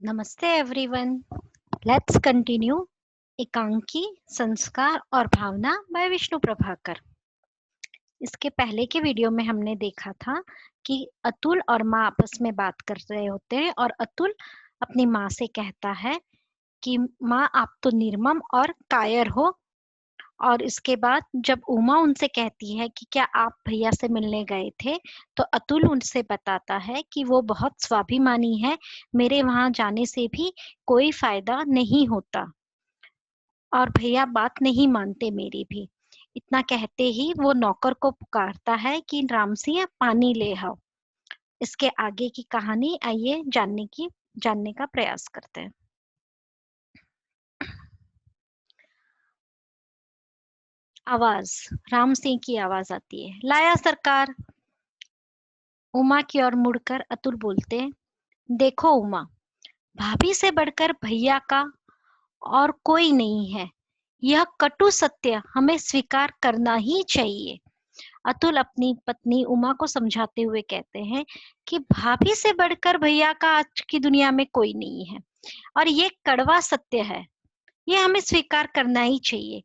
नमस्ते everyone. Let's continue एकांकी संस्कार और भावना बाय विष्णु प्रभाकर। इसके पहले के वीडियो में हमने देखा था कि अतुल और माँ आपस में बात कर रहे होते हैं और अतुल अपनी माँ से कहता है कि माँ आप तो निर्मम और कायर हो। और इसके बाद जब उमा उनसे कहती है कि क्या आप भैया से मिलने गए थे, तो अतुल उनसे बताता है कि वो बहुत स्वाभिमानी है, मेरे वहां जाने से भी कोई फायदा नहीं होता और भैया बात नहीं मानते मेरी भी। इतना कहते ही वो नौकर को पुकारता है कि राम सिंह पानी ले आओ। इसके आगे की कहानी आइए जानने का प्रयास करते हैं। आवाज, राम सिंह की आवाज आती है, लाया सरकार। उमा की ओर मुड़कर अतुल बोलते हैं, देखो उमा, भाभी से बढ़कर भैया का और कोई नहीं है। यह कटु सत्य हमें स्वीकार करना ही चाहिए। अतुल अपनी पत्नी उमा को समझाते हुए कहते हैं कि भाभी से बढ़कर भैया का आज की दुनिया में कोई नहीं है और ये कड़वा सत्य है, ये हमें स्वीकार करना ही चाहिए।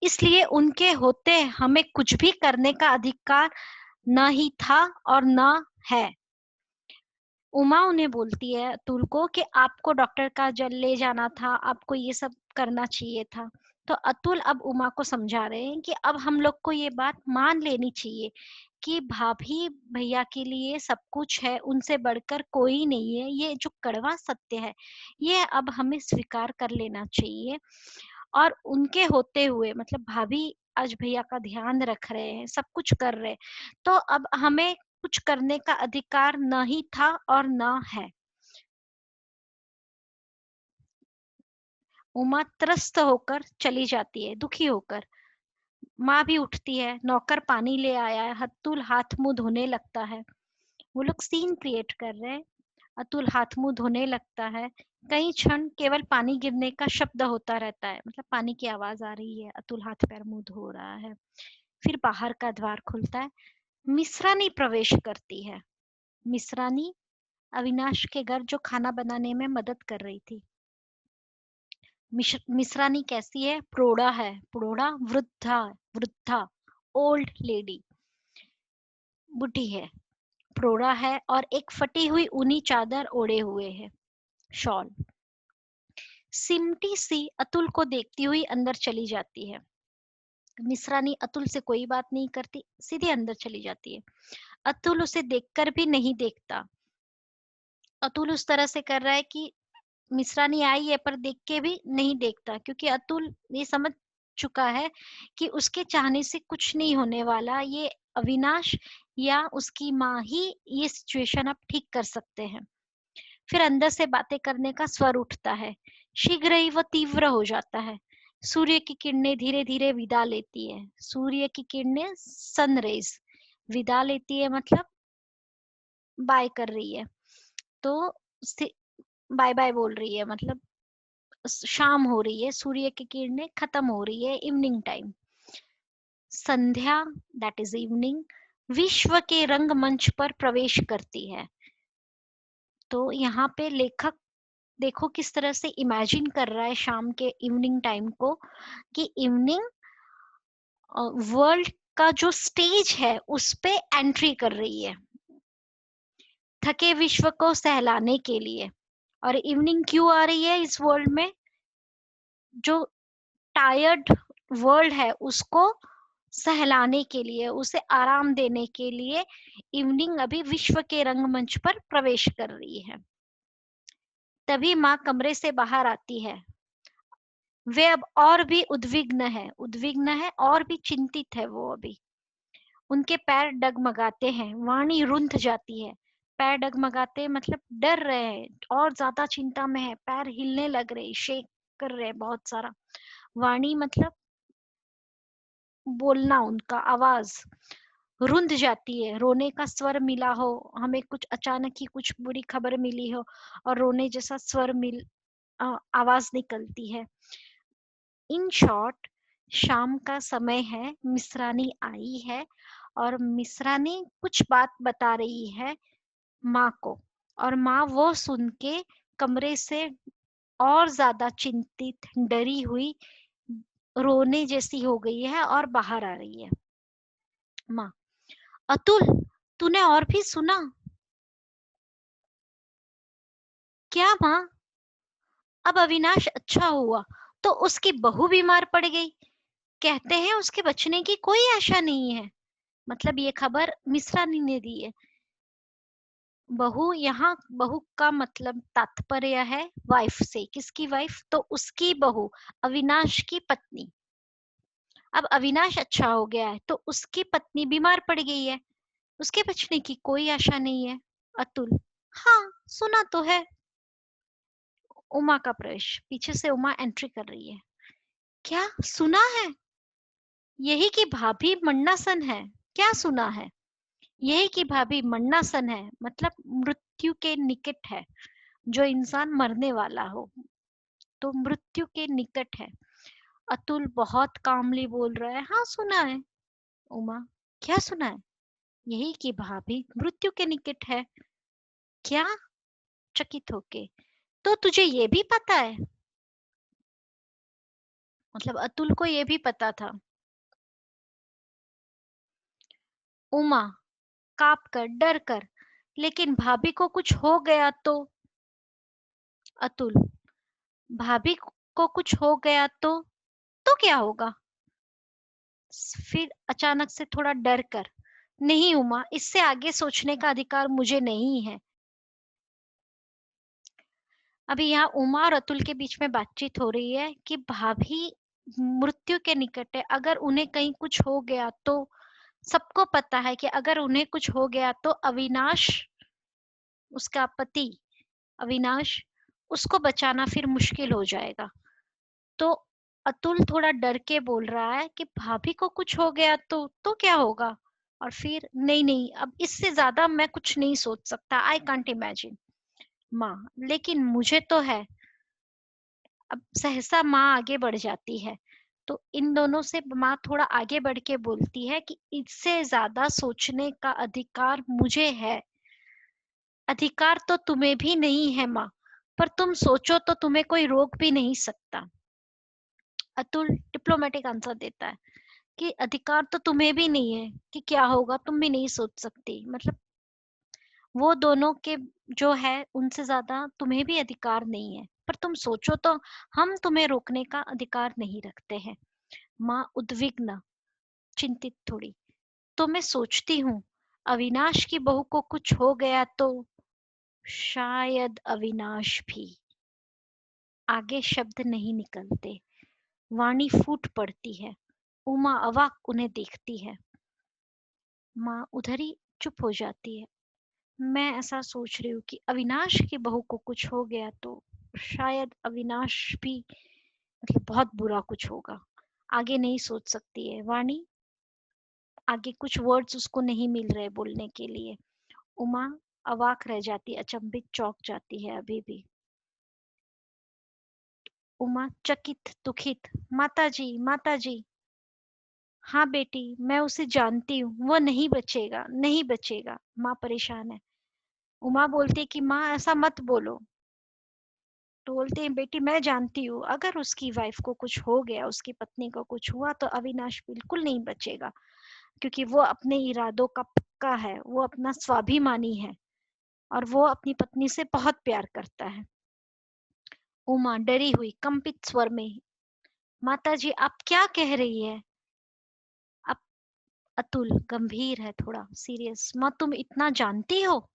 इसलिए उनके होते हमें कुछ भी करने का अधिकार न ही था और न है। उमा उन्हें बोलती है अतुल को कि आपको डॉक्टर का जल ले जाना था, आपको ये सब करना चाहिए था। तो अतुल अब उमा को समझा रहे हैं कि अब हम लोग को ये बात मान लेनी चाहिए कि भाभी भैया के लिए सब कुछ है, उनसे बढ़कर कोई नहीं है। ये जो कड़वा सत्य है ये अब हमें स्वीकार कर लेना चाहिए। और उनके होते हुए मतलब भाभी आज भैया का ध्यान रख रहे हैं, सब कुछ कर रहे हैं, तो अब हमें कुछ करने का अधिकार न ही था और न है। उमा त्रस्त होकर चली जाती है, दुखी होकर। माँ भी उठती है, नौकर पानी ले आया है, अतुल हाथ मुंह धोने लगता है। वो लोग सीन क्रिएट कर रहे हैं। अतुल हाथ मुंह धोने लगता है। कई क्षण केवल पानी गिरने का शब्द होता रहता है, मतलब पानी की आवाज आ रही है, अतुल हाथ पैर मुंह धो रहा है। फिर बाहर का द्वार खुलता है, मिश्रानी प्रवेश करती है। मिश्रानी अविनाश के घर जो खाना बनाने में मदद कर रही थी। मिश्रानी कैसी है? प्रोढ़ा है, प्रोढ़ा, वृद्धा, वृद्धा, ओल्ड लेडी, बुढ़ी है, प्रोढ़ा है और एक फटी हुई ऊनी चादर ओढ़े हुए है, शॉल। सिमटी सी अतुल को देखती हुई अंदर चली जाती है। मिश्रानी अतुल से कोई बात नहीं करती, सीधे अंदर चली जाती है। अतुल उसे देखकर भी नहीं देखता। अतुल उस तरह से कर रहा है कि मिश्रानी आई है पर देख के भी नहीं देखता, क्योंकि अतुल ये समझ चुका है कि उसके चाहने से कुछ नहीं होने वाला। ये अविनाश या उसकी माँ ही ये सिचुएशन अब ठीक कर सकते हैं। फिर अंदर से बातें करने का स्वर उठता है, शीघ्र ही वह तीव्र हो जाता है। सूर्य की किरणें धीरे धीरे विदा लेती है। सूर्य की किरणें, सनरेज, विदा लेती है मतलब बाय कर रही है। तो बाय बाय बोल रही है, मतलब शाम हो रही है, सूर्य की किरणें खत्म हो रही है, evening time. Sandhya, that is evening, विश्व के रंगमंच पर प्रवेश करती है। तो यहाँ पे लेखक देखो किस तरह से इमेजिन कर रहा है शाम के इवनिंग टाइम को, कि इवनिंग वर्ल्ड का जो स्टेज है उस पे एंट्री कर रही है, थके विश्व को सहलाने के लिए। और इवनिंग क्यों आ रही है इस वर्ल्ड में? जो टायर्ड वर्ल्ड है उसको सहलाने के लिए, उसे आराम देने के लिए इवनिंग अभी विश्व के रंगमंच पर प्रवेश कर रही है। तभी माँ कमरे से बाहर आती है। वे अब और भी उद्विग्न है और भी चिंतित है वो अभी। उनके पैर डगमगाते हैं, वाणी रुंध जाती है। पैर डगमगाते मतलब डर रहे हैं, और ज्यादा चिंता में है, पैर हिलने लग रहे, शेक कर रहे बहुत सारा। वाणी मतलब बोलना, उनका आवाज रुंध जाती है। रोने का स्वर मिला हो, हमें कुछ अचानक ही कुछ बुरी खबर मिली हो और रोने जैसा स्वर आवाज निकलती है। इन शॉर्ट, शाम का समय है, मिश्रानी आई है और मिश्रानी कुछ बात बता रही है माँ को, और माँ वो सुन के कमरे से और ज्यादा चिंतित, डरी हुई, रोने जैसी हो गई है और बाहर आ रही है। माँ, अतुल, तूने और भी सुना? क्या माँ? अब अविनाश अच्छा हुआ तो उसकी बहू बीमार पड़ गई। कहते हैं उसके बचने की कोई आशा नहीं है। मतलब ये खबर मिश्रानी ने दी है। बहू, यहाँ बहू का मतलब तात्पर्य है वाइफ से। किसकी वाइफ? तो उसकी बहू, अविनाश की पत्नी। अब अविनाश अच्छा हो गया है तो उसकी पत्नी बीमार पड़ गई है, उसके बचने की कोई आशा नहीं है। अतुल, हाँ सुना तो है। उमा का प्रवेश। पीछे से उमा एंट्री कर रही है। क्या सुना है? यही की भाभी मन्नासन है। क्या सुना है? यही की भाभी मन्नासन है, मतलब मृत्यु के निकट है। जो इंसान मरने वाला हो तो मृत्यु के निकट है। अतुल बहुत कामली बोल रहा है, हाँ सुना है। उमा, क्या सुना है? यही की भाभी मृत्यु के निकट है। क्या? चकित होके, तो तुझे ये भी पता है? मतलब अतुल को ये भी पता था। उमा, काप कर, डर कर, लेकिन भाभी को कुछ हो गया तो? अतुल, भाभी को कुछ हो गया तो क्या होगा? फिर अचानक से थोड़ा डर कर, नहीं उमा, इससे आगे सोचने का अधिकार मुझे नहीं है। अभी यहाँ उमा और अतुल के बीच में बातचीत हो रही है कि भाभी मृत्यु के निकट है, अगर उन्हें कहीं कुछ हो गया तो? सबको पता है कि अगर उन्हें कुछ हो गया तो अविनाश, उसका पति अविनाश, उसको बचाना फिर मुश्किल हो जाएगा। तो अतुल थोड़ा डर के बोल रहा है कि भाभी को कुछ हो गया तो क्या होगा? और फिर नहीं नहीं, अब इससे ज्यादा मैं कुछ नहीं सोच सकता, आई कांट इमेजिन। माँ, लेकिन मुझे तो है। अब सहसा माँ आगे बढ़ जाती है। तो इन दोनों से माँ थोड़ा आगे बढ़ के बोलती है कि इससे ज्यादा सोचने का अधिकार मुझे है। अधिकार तो तुम्हें भी नहीं है माँ, पर तुम सोचो तो तुम्हें कोई रोक भी नहीं सकता। अतुल डिप्लोमेटिक आंसर देता है कि अधिकार तो तुम्हें भी नहीं है कि क्या होगा, तुम भी नहीं सोच सकती। मतलब वो दोनों के जो है उनसे ज्यादा तुम्हें भी अधिकार नहीं है, पर तुम सोचो तो हम तुम्हें रोकने का अधिकार नहीं रखते हैं। माँ उद्विग्न, चिंतित थोड़ी, तो मैं सोचती हूँ अविनाश की बहू को कुछ हो गया तो? शायद अविनाश भी। आगे शब्द नहीं निकलते, वाणी फूट पड़ती है। उमा अवाक उन्हें देखती है। माँ उधर ही चुप हो जाती है। मैं ऐसा सोच रही हूँ कि अविनाश की बहू को कुछ हो गया तो शायद अविनाश भी, मतलब बहुत बुरा कुछ होगा। आगे नहीं सोच सकती है वाणी, आगे कुछ वर्ड्स उसको नहीं मिल रहे बोलने के लिए। उमा अवाक रह जाती, अचंभित, चौंक जाती है अभी भी। उमा चकित, दुखित, माताजी माताजी। हाँ बेटी, मैं उसे जानती हूँ, वो नहीं बचेगा, नहीं बचेगा। माँ परेशान है। उमा बोलती है कि माँ ऐसा मत बोलो। तो बोलते हैं बेटी मैं जानती हूँ, अगर उसकी वाइफ को कुछ हो गया, उसकी पत्नी को कुछ हुआ तो अविनाश बिल्कुल नहीं बचेगा, क्योंकि वो अपने इरादों का पक्का है, वो अपना स्वाभिमानी है और वो अपनी पत्नी से बहुत प्यार करता है। उमा डरी हुई, कंपित स्वर में, माताजी आप क्या कह रही है? अब अतुल गंभीर है, थोड़ा सीरियस, माँ तुम इतना जानती हो?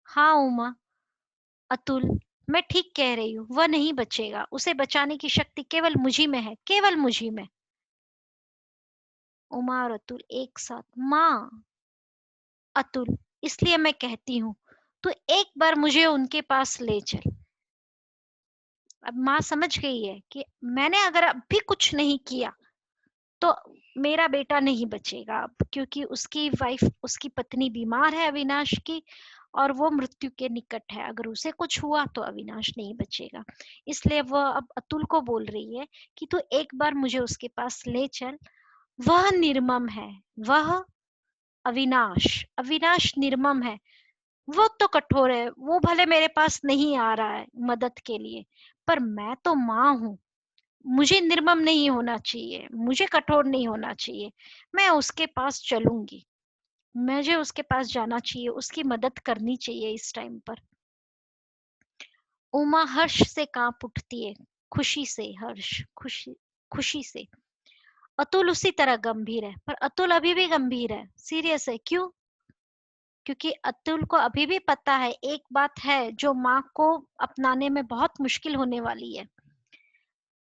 हाँ उमा। अतुल, मैं ठीक कह रही हूँ, वह नहीं बचेगा, उसे बचाने की शक्ति केवल मुझी में है, केवल मुझी में। उमा और अतुल एक साथ, माँ। अतुल, इसलिए मैं कहती हूँ तू एक बार मुझे उनके पास ले चल। अब माँ समझ गई है कि मैंने अगर अभी कुछ नहीं किया तो मेरा बेटा नहीं बचेगा अब, क्योंकि उसकी वाइफ, उसकी पत्नी बीमार है अविनाश की, और वो मृत्यु के निकट है। अगर उसे कुछ हुआ तो अविनाश नहीं बचेगा। इसलिए वह अब अतुल को बोल रही है कि तू एक बार मुझे उसके पास ले चल। वह निर्मम है, वह अविनाश, अविनाश निर्मम है। वो तो कठोर है, वो भले मेरे पास नहीं आ रहा है मदद के लिए, पर मैं तो माँ हूँ, मुझे निर्मम नहीं होना चाहिए, मुझे कठोर नहीं होना चाहिए, मैं उसके पास चलूँगी, मुझे उसके पास जाना चाहिए, उसकी मदद करनी चाहिए इस टाइम पर। उमा हर्ष से काँप उठती है, खुशी से हर्ष, खुशी खुशी से। अतुल उसी तरह गंभीर है, पर अतुल अभी भी गंभीर है, सीरियस है, क्यों? क्योंकि अतुल को अभी भी पता है एक बात है जो माँ को अपनाने में बहुत मुश्किल होने वाली है।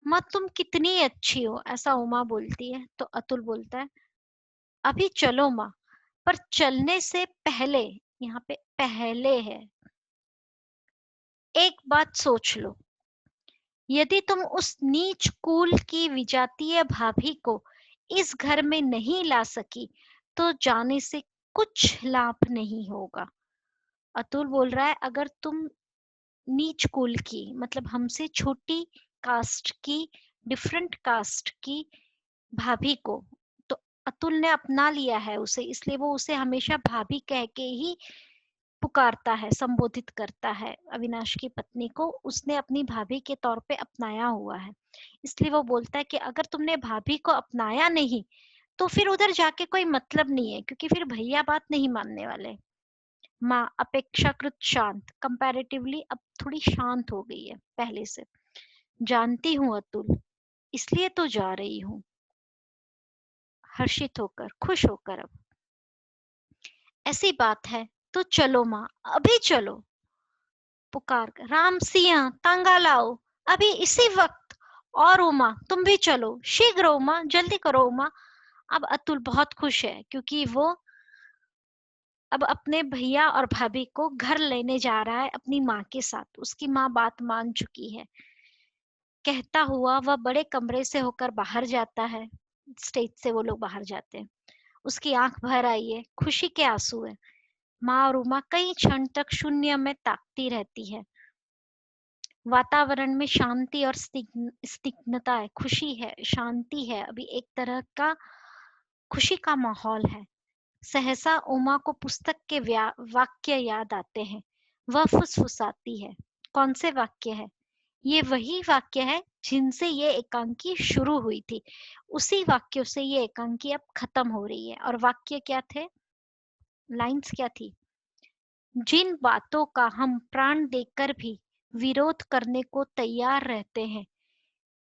माँ तुम कितनी अच्छी हो, ऐसा उमा बोलती है, तो अतुल बोलता है अभी चलो माँ, पर चलने से पहले, यहाँ पे पहले है, एक बात सोच लो, यदि तुम उस नीच कुल की विजातीय भाभी को इस घर में नहीं ला सकी, तो जाने से कुछ लाभ नहीं होगा। अतुल बोल रहा है अगर तुम नीच कुल की, मतलब हमसे छोटी कास्ट की, डिफरेंट कास्ट की भाभी को, तो अतुल ने अपना लिया है उसे, इसलिए वो उसे हमेशा भाभी कह के ही पुकारता है, संबोधित करता है। अविनाश की पत्नी को उसने अपनी भाभी के तौर पे अपनाया हुआ है, इसलिए वो बोलता है कि अगर तुमने भाभी को अपनाया नहीं, तो फिर उधर जाके कोई मतलब नहीं है, क्योंकि फिर भैया बात नहीं मानने वाले। माँ अपेक्षाकृत शांत, कंपैरेटिवली अब थोड़ी शांत हो गई है पहले से। जानती हूँ अतुल, इसलिए तो जा रही हूँ, हर्षित होकर, खुश होकर। अब ऐसी बात है तो चलो माँ, अभी चलो, पुकार कर, राम सिंह तांगा लाओ, अभी इसी वक्त। और उमा तुम भी चलो, शीघ्र उमा, जल्दी करो उमा। अब अतुल बहुत खुश है, क्योंकि वो अब अपने भैया और भाभी को घर लेने जा रहा है अपनी माँ के साथ। उसकी माँ बात मान चुकी है। कहता हुआ वह बड़े कमरे से होकर बाहर जाता है, स्टेज से वो लोग बाहर जाते हैं। उसकी आंख भर आई है, खुशी के आंसू है। माँ और उमा कई क्षण तक शून्य में ताकती रहती है। वातावरण में शांति और स्निग्धता है, खुशी है, शांति है, अभी एक तरह का खुशी का माहौल है। सहसा उमा को पुस्तक के वाक्य याद आते हैं। वह फुसफुसाती है, कौन से वाक्य है? ये वही वाक्य है जिनसे ये एकांकी शुरू हुई थी, उसी वाक्यों से ये एकांकी अब खत्म हो रही है। और वाक्य क्या थे, लाइंस क्या थी? जिन बातों का हम प्राण देकर भी विरोध करने को तैयार रहते हैं,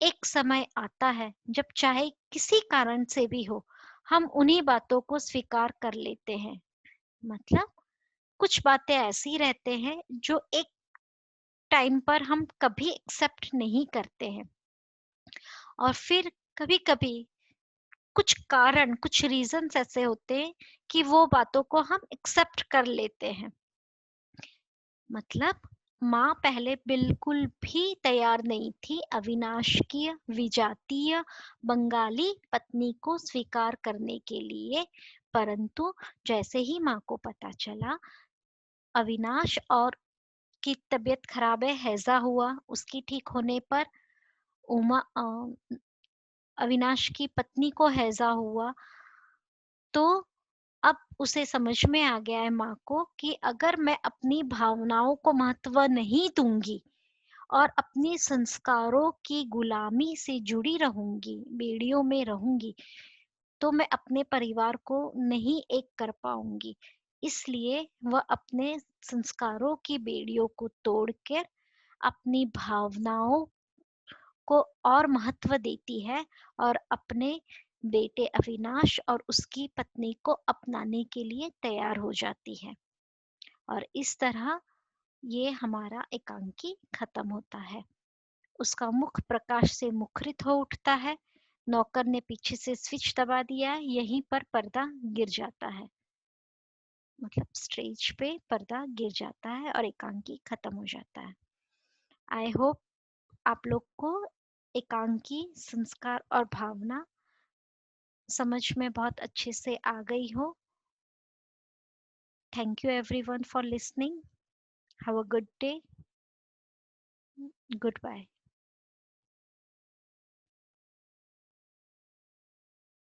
एक समय आता है जब चाहे किसी कारण से भी हो, हम उन्हीं बातों को स्वीकार कर लेते हैं। मतलब कुछ बातें ऐसी रहते हैं जो एक टाइम पर हम कभी एक्सेप्ट नहीं करते हैं, और फिर कभी कभी कुछ कारण, कुछ रीजंस ऐसे होते हैं कि वो बातों को हम एक्सेप्ट कर लेते हैं। मतलब माँ पहले बिल्कुल भी तैयार नहीं थी अविनाश की विजातीय बंगाली पत्नी को स्वीकार करने के लिए, परंतु जैसे ही माँ को पता चला अविनाश और की तबीयत खराब है, हैजा हुआ, उसकी ठीक होने पर उमा अविनाश की पत्नी को हैजा हुआ, तो अब उसे समझ में आ गया है माँ को कि अगर मैं अपनी भावनाओं को महत्व नहीं दूंगी और अपने संस्कारों की गुलामी से जुड़ी रहूंगी, बेड़ियों में रहूंगी, तो मैं अपने परिवार को नहीं एक कर पाऊंगी। इसलिए वह अपने संस्कारों की बेड़ियों को तोड़कर अपनी भावनाओं को और महत्व देती है, और अपने बेटे अविनाश और उसकी पत्नी को अपनाने के लिए तैयार हो जाती है। और इस तरह ये हमारा एकांकी खत्म होता है। उसका मुख प्रकाश से मुखरित हो उठता है। नौकर ने पीछे से स्विच दबा दिया, यहीं पर पर्दा गिर जाता है, मतलब स्टेज पे पर्दा गिर जाता है और एकांकी खत्म हो जाता है। आई होप आप लोग को एकांकी, संस्कार और भावना समझ में बहुत अच्छे से आ गई हो। Thank you everyone for listening. Have a good day. Good bye.